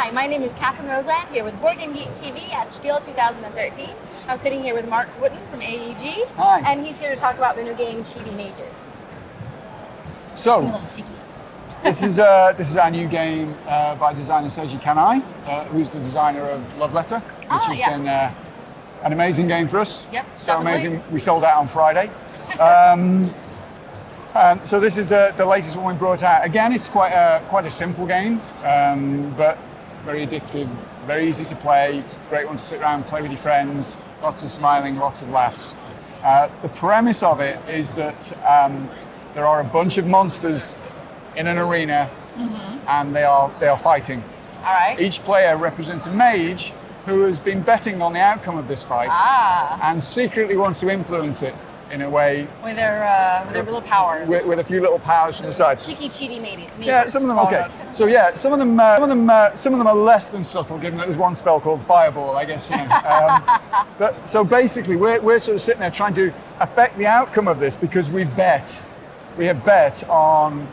Hi, my name is Catherine Roseland, here with Board Game Geek TV at Spiel 2013. I'm sitting here with Mark Wooten from AEG. Hi. And he's here to talk about their new game, Cheaty Mages. So, It's a little cheeky. this is our new game by designer Seiji Kanai, who's the designer of Love Letter, which has been an amazing game for us. Yep, so definitely. amazing. We sold out on Friday. So this is the latest one we brought out. Again, it's quite a simple game, but very addictive, very easy to play, great one to sit around and play with your friends, lots of smiling, lots of laughs. The premise of it is that there are a bunch of monsters in an arena, and they are fighting. All right. Each player represents a mage who has been betting on the outcome of this fight and secretly wants to influence it in a way With their little powers. with a few little powers from the side. Cheeky mages. Yeah, some of them. Okay. So yeah, some of them are less than subtle, given that there's one spell called Fireball, I guess. You know. But so basically, we're sort of sitting there trying to affect the outcome of this because we have bet on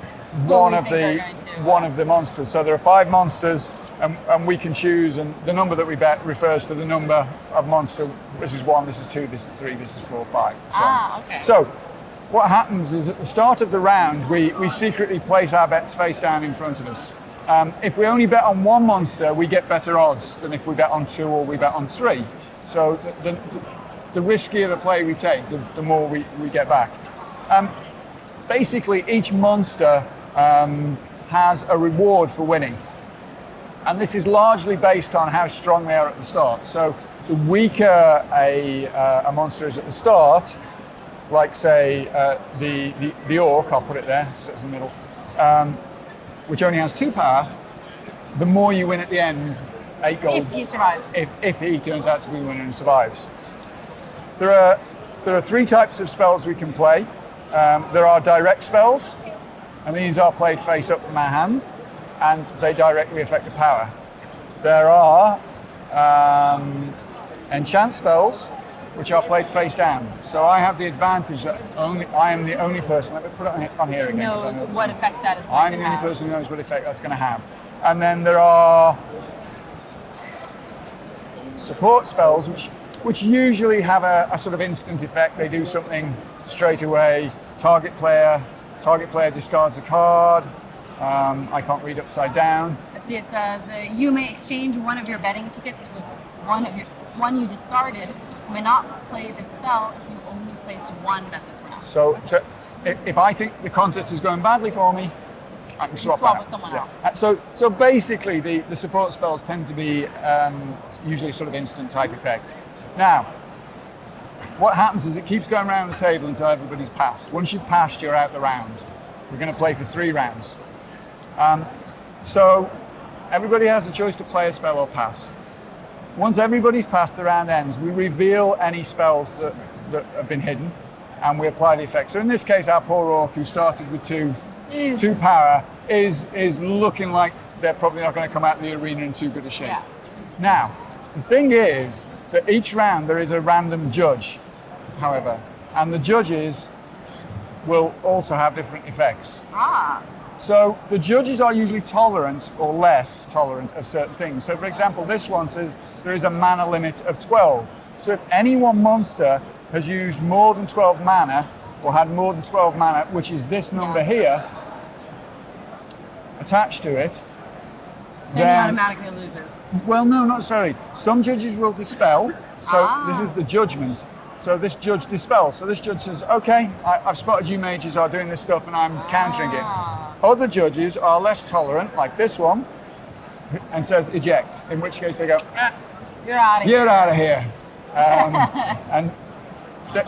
one of the monsters. So there are 5 monsters, and we can choose, and the number that we bet refers to the number of monster. This is 1, this is 2, this is 3, this is 4, 5. So Okay. So what happens is at the start of the round, we secretly place our bets face down in front of us. If we only bet on 1 monster, we get better odds than if we bet on 2 or we bet on 3. So the riskier the play we take, the more we get back. Basically, each monster has a reward for winning. And this is largely based on how strong they are at the start. So the weaker a monster is at the start, like say the orc, I'll put it there, so it's in the middle, which only has 2 power, the more you win at the end, 8 gold. If he survives. If he turns out to be the winner and survives. There are 3 types of spells we can play. There are direct spells, and these are played face up from our hand, and they directly affect the power. There are enchant spells, which are played face down. So I have the advantage that I am the only person, let me put it on here again. Knows what effect that is going I'm to the have. only person who knows what effect that's going to have. And then there are support spells, which usually have a sort of instant effect. They do something straight away. Target player discards a card. I can't read upside down. Let's see, it says you may exchange one of your betting tickets with one you discarded. You may not play this spell if you only placed 1 bet this round. So if I think the contest is going badly for me, I can swap swap out. with someone else. So basically, the support spells tend to be usually sort of instant type effect. Now, what happens is it keeps going around the table until everybody's passed. Once you've passed, you're out the round. We're going to play for 3 rounds. So everybody has the choice to play a spell or pass. Once everybody's passed, the round ends. We reveal any spells that have been hidden, and we apply the effect. So in this case, our poor orc, who started with 2 power, is looking like they're probably not going to come out of the arena in too good a shape. Yeah. Now, the thing is that each round there is a random judge, however, and the judges will also have different effects. So the judges are usually tolerant or less tolerant of certain things. So for example, this one says there is a mana limit of 12. So if any one monster has used more than 12 mana or had more than 12 mana, which is this number here, attached to it, Then he automatically loses. well, no, not necessarily. Some judges will dispel. So this is the judgment. So this judge dispels. So this judge says, okay, I've spotted you mages are doing this stuff and I'm countering it. Other judges are less tolerant, like this one, and says eject, in which case they go, You're out of here. you're out of here. And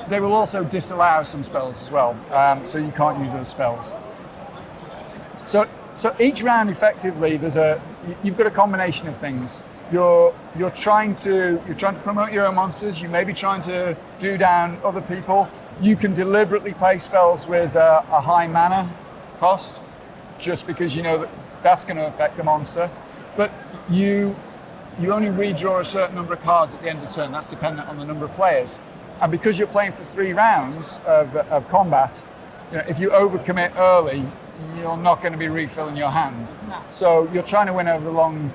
they will also disallow some spells as well. So you can't use those spells. So each round, effectively, you've got a combination of things. You're trying to promote your own monsters. You may be trying to do down other people. You can deliberately play spells with a high mana cost, just because you know that's going to affect the monster. But you only redraw a certain number of cards at the end of the turn. That's dependent on the number of players. And because you're playing for 3 rounds of combat, if you overcommit early, you're not going to be refilling your hand. No. So you're trying to win over the long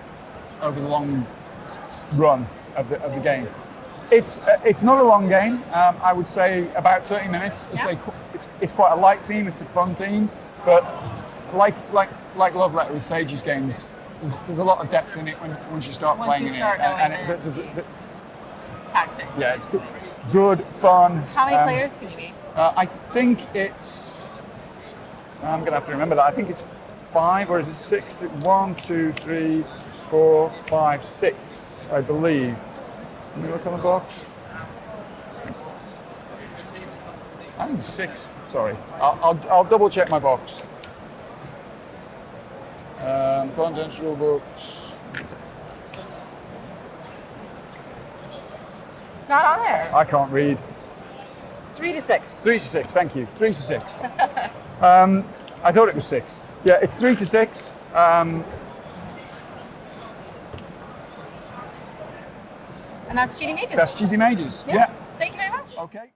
over the long run of the game. It's not a long game. I would say about 30 minutes. Yeah. It's quite a light theme. It's a fun theme, but like Love Letter with Sage's games, there's a lot of depth in it once you start Once playing you in start it. knowing tactics. Yeah, it's good fun. How many players can you be? I think it's. I'm gonna have to remember that. I think it's 5 or is it 6? 1, 2, 3, 4, 5, 6. I believe. Let me look on the box. I think it's 6. Sorry, I'll double check my box. Contents, rule books. It's not on there. I can't read. 3 to 6. 3 to 6. Thank you. 3 to 6. I thought it was 6. Yeah, it's 3 to 6. And that's Cheaty Mages. That's Cheaty Mages. Yes. Yeah. Thank you very much. Okay.